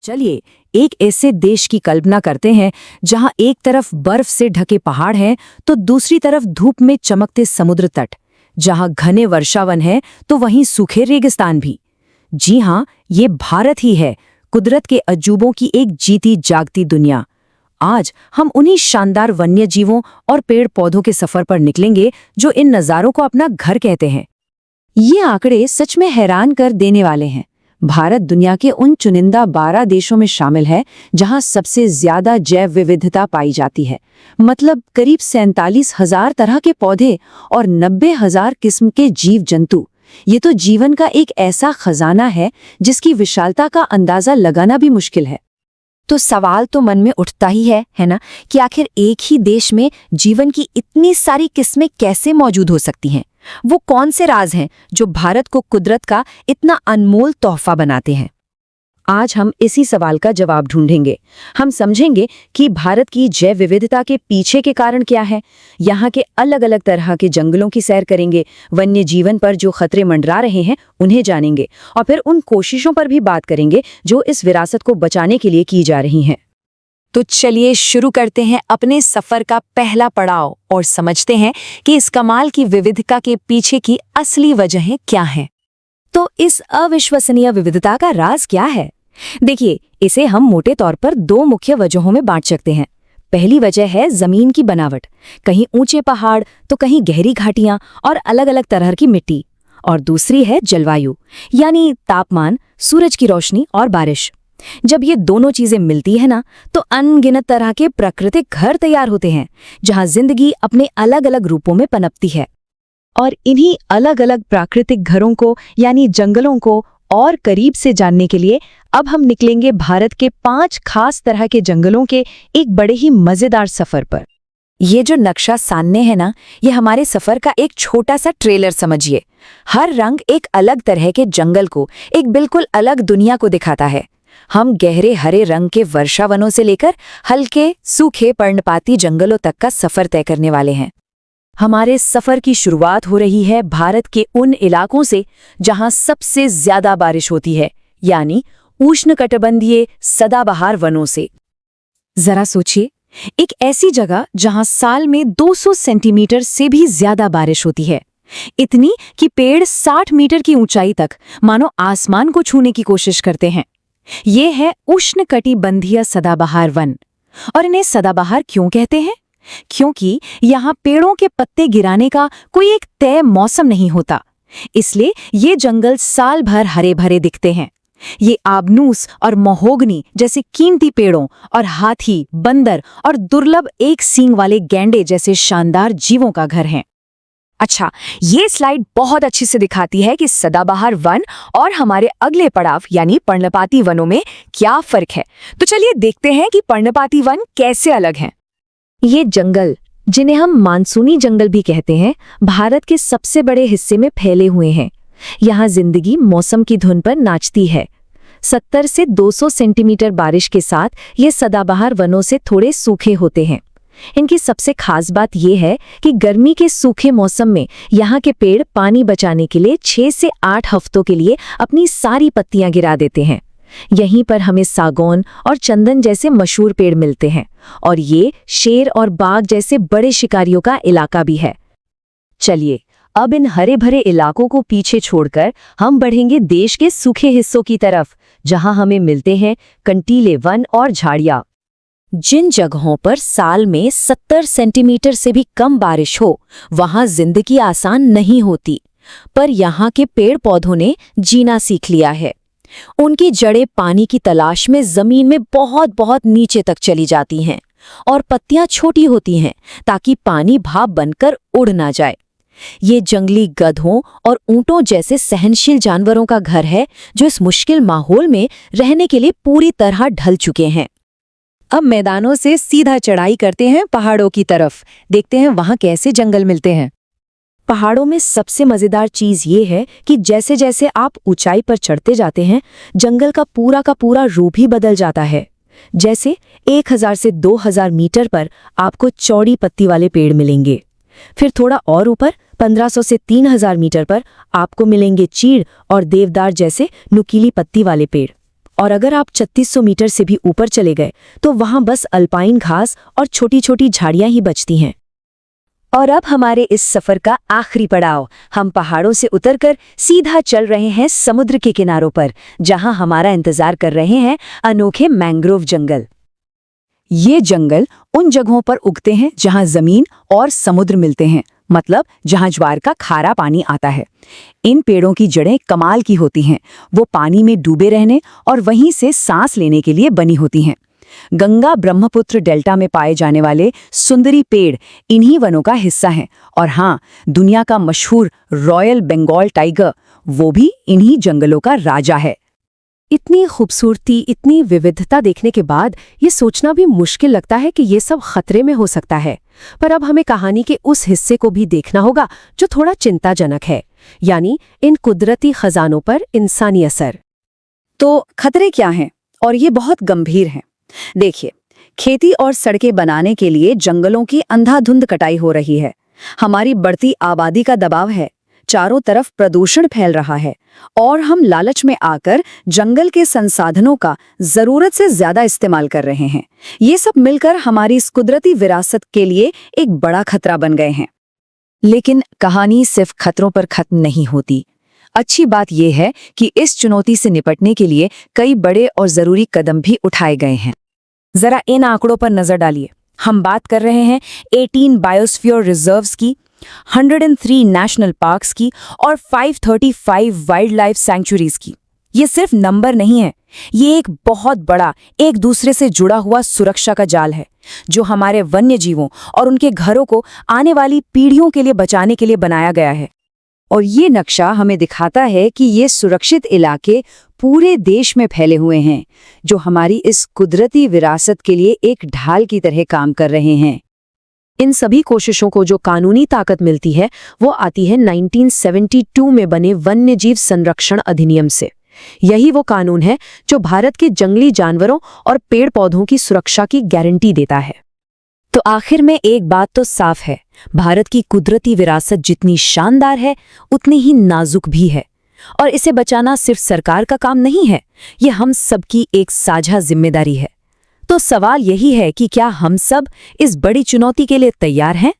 चलिए एक ऐसे देश की कल्पना करते हैं जहां एक तरफ बर्फ से ढके पहाड़ हैं तो दूसरी तरफ धूप में चमकते समुद्र तट, जहां घने वर्षावन है तो वहीं सूखे रेगिस्तान भी। जी हां, ये भारत ही है, कुदरत के अजूबों की एक जीती जागती दुनिया। आज हम उन्हीं शानदार वन्य जीवों और पेड़ पौधों के सफर पर निकलेंगे जो इन नज़ारों को अपना घर कहते हैं। ये आंकड़े सच में हैरान कर देने वाले हैं। भारत दुनिया के उन चुनिंदा 12 देशों में शामिल है जहां सबसे ज्यादा जैव विविधता पाई जाती है। मतलब करीब 47,000 तरह के पौधे और 90,000 किस्म के जीव जंतु। ये तो जीवन का एक ऐसा खजाना है जिसकी विशालता का अंदाजा लगाना भी मुश्किल है। तो सवाल तो मन में उठता ही है ना, कि आखिर एक ही देश में जीवन की इतनी सारी किस्में कैसे मौजूद हो सकती हैं? वो कौन से राज हैं जो भारत को कुदरत का इतना अनमोल तोहफा बनाते हैं? आज हम इसी सवाल का जवाब ढूंढेंगे। हम समझेंगे कि भारत की जैव विविधता के पीछे के कारण क्या है, यहाँ के अलग अलग तरह के जंगलों की सैर करेंगे, वन्य जीवन पर जो खतरे मंडरा रहे हैं उन्हें जानेंगे, और फिर उन कोशिशों पर भी बात करेंगे जो इस विरासत को बचाने के लिए की जा रही हैं। तो चलिए शुरू करते हैं अपने सफर का पहला पड़ाव और समझते हैं कि इस कमाल की विविधता के पीछे की असली वजहें क्या हैं। तो इस अविश्वसनीय विविधता का राज क्या है? देखिए, इसे हम मोटे तौर पर 2 मुख्य वजहों में बांट सकते हैं। पहली वजह है जमीन की बनावट, कहीं ऊंचे पहाड़ तो कहीं गहरी घाटियां और अलग अलग तरह की मिट्टी। और दूसरी है जलवायु, यानी तापमान, सूरज की रोशनी और बारिश। जब ये दोनों चीजें मिलती है ना, तो अनगिनत तरह के प्राकृतिक घर तैयार होते हैं जहां जिंदगी अपने अलग अलग रूपों में पनपती है। और इन्हीं अलग अलग प्राकृतिक घरों को यानी जंगलों को और करीब से जानने के लिए अब हम निकलेंगे भारत के 5 खास तरह के जंगलों के एक बड़े ही मजेदार सफर पर। ये जो नक्शा सामने है ना, ये हमारे सफर का एक छोटा सा ट्रेलर समझिए। हर रंग एक अलग तरह के जंगल को, एक बिल्कुल अलग दुनिया को दिखाता है। हम गहरे हरे रंग के वर्षावनों से लेकर हल्के सूखे पर्णपाती जंगलों तक का सफर तय करने वाले हैं। हमारे सफर की शुरुआत हो रही है भारत के उन इलाकों से जहां सबसे ज्यादा बारिश होती है, यानी उष्णकटिबंधीय सदाबहार वनों से। जरा सोचिए, एक ऐसी जगह जहां साल में 200 सेंटीमीटर से भी ज्यादा बारिश होती है, इतनी कि पेड़ 60 मीटर की ऊंचाई तक मानो आसमान को छूने की कोशिश करते हैं। ये है उष्णकटिबंधीय सदाबहार वन। और इन्हें सदाबहार क्यों कहते हैं? क्योंकि यहाँ पेड़ों के पत्ते गिराने का कोई एक तय मौसम नहीं होता, इसलिए ये जंगल साल भर हरे भरे दिखते हैं। ये आबनूस और महोगनी जैसे कीमती पेड़ों और हाथी, बंदर और दुर्लभ एक सींग वाले गैंडे जैसे शानदार जीवों का घर है। अच्छा, ये स्लाइड बहुत अच्छी से दिखाती है कि सदाबहार वन और हमारे अगले पड़ाव यानी पर्णपाती वनों में क्या फर्क है। तो चलिए देखते हैं कि पर्णपाती वन कैसे अलग हैं। ये जंगल, जिन्हें हम मानसूनी जंगल भी कहते हैं, भारत के सबसे बड़े हिस्से में फैले हुए हैं। यहाँ जिंदगी मौसम की धुन पर नाचती है। 70 से 200 सेंटीमीटर बारिश के साथ ये सदाबहार वनों से थोड़े सूखे होते हैं। इनकी सबसे खास बात यह है कि गर्मी के सूखे मौसम में यहाँ के पेड़ पानी बचाने के लिए 6 से 8 हफ्तों के लिए अपनी सारी पत्तियां गिरा देते हैं। यहीं पर हमें सागौन और चंदन जैसे मशहूर पेड़ मिलते हैं, और ये शेर और बाघ जैसे बड़े शिकारियों का इलाका भी है। चलिए अब इन हरे भरे इलाकों को पीछे छोड़कर हम बढ़ेंगे देश के सूखे हिस्सों की तरफ, जहां हमें मिलते हैं कंटीले वन और झाड़ियां। जिन जगहों पर साल में 70 सेंटीमीटर से भी कम बारिश हो, वहां जिंदगी आसान नहीं होती, पर यहाँ के पेड़ पौधों ने जीना सीख लिया है। उनकी जड़ें पानी की तलाश में जमीन में बहुत बहुत नीचे तक चली जाती हैं, और पत्तियां छोटी होती हैं ताकि पानी भाप बनकर उड़ ना जाए। ये जंगली गधों और ऊंटों जैसे सहनशील जानवरों का घर है, जो इस मुश्किल माहौल में रहने के लिए पूरी तरह ढल चुके हैं। अब मैदानों से सीधा चढ़ाई करते हैं पहाड़ों की तरफ, देखते हैं वहां कैसे जंगल मिलते हैं। पहाड़ों में सबसे मजेदार चीज ये है कि जैसे जैसे आप ऊंचाई पर चढ़ते जाते हैं, जंगल का पूरा रूप ही बदल जाता है। जैसे 1000 से 2000 मीटर पर आपको चौड़ी पत्ती वाले पेड़ मिलेंगे। फिर थोड़ा और ऊपर 1500 से 3000 मीटर पर आपको मिलेंगे चीड़ और देवदार जैसे नुकीली पत्ती वाले पेड़। और अगर आप 3600 मीटर से भी ऊपर चले गए तो वहां बस अल्पाइन घास और छोटी छोटी झाड़ियां ही बचती हैं। और अब हमारे इस सफर का आखिरी पड़ाव, हम पहाड़ों से उतरकर सीधा चल रहे हैं समुद्र के किनारों पर, जहां हमारा इंतजार कर रहे हैं अनोखे मैंग्रोव जंगल। ये जंगल उन जगहों पर उगते हैं जहां जमीन और समुद्र मिलते हैं, मतलब जहां ज्वार का खारा पानी आता है। इन पेड़ों की जड़ें कमाल की होती हैं, वो पानी में डूबे रहने और वहीं से सांस लेने के लिए बनी होती हैं। गंगा ब्रह्मपुत्र डेल्टा में पाए जाने वाले सुंदरी पेड़ इन्हीं वनों का हिस्सा हैं। और हाँ, दुनिया का मशहूर रॉयल बंगाल टाइगर वो भी इन्हीं जंगलों का राजा है। इतनी खूबसूरती, इतनी विविधता देखने के बाद ये सोचना भी मुश्किल लगता है कि ये सब खतरे में हो सकता है। पर अब हमें कहानी के उस हिस्से को भी देखना होगा जो थोड़ा चिंताजनक है, यानी इन कुदरती खजानों पर इंसानी असर। तो खतरे क्या हैं? और ये बहुत गंभीर हैं। देखिए, खेती और सड़कें बनाने के लिए जंगलों की अंधाधुंध कटाई हो रही है। हमारी बढ़ती आबादी का दबाव है, चारों तरफ प्रदूषण फैल रहा है और हम लालच में आकर जंगल के संसाधनों का जरूरत से ज्यादा इस्तेमाल कर रहे हैं। ये सब मिलकर हमारी इस कुदरती विरासत के लिए एक बड़ा खतरा बन गए हैं। लेकिन कहानी सिर्फ खतरों पर खत्म नहीं होती। अच्छी बात यह है कि इस चुनौती से निपटने के लिए कई बड़े और जरूरी कदम भी उठाए गए हैं। जरा इन आंकड़ों पर नजर डालिए। हम बात कर रहे हैं 18 बायोस्फीयर रिजर्व्स की, 103 नेशनल पार्क्स की और 535 वाइल्ड लाइफ सैंक्चुरीज की। ये सिर्फ नंबर नहीं है, ये एक बहुत बड़ा, एक दूसरे से जुड़ा हुआ सुरक्षा का जाल है, जो हमारे वन्य जीवों और उनके घरों को आने वाली पीढ़ियों के लिए बचाने के लिए बनाया गया है। और ये नक्शा हमें दिखाता है कि ये सुरक्षित इलाके पूरे देश में फैले हुए हैं, जो हमारी इस कुदरती विरासत के लिए एक ढाल की तरह काम कर रहे हैं। इन सभी कोशिशों को जो कानूनी ताकत मिलती है वो आती है 1972 में बने वन्यजीव संरक्षण अधिनियम से। यही वो कानून है जो भारत के जंगली जानवरों और पेड़ पौधों की सुरक्षा की गारंटी देता है। तो आखिर में एक बात तो साफ है, भारत की कुदरती विरासत जितनी शानदार है उतनी ही नाजुक भी है, और इसे बचाना सिर्फ सरकार का काम नहीं है, ये हम सबकी एक साझा जिम्मेदारी है। तो सवाल यही है कि क्या हम सब इस बड़ी चुनौती के लिए तैयार हैं?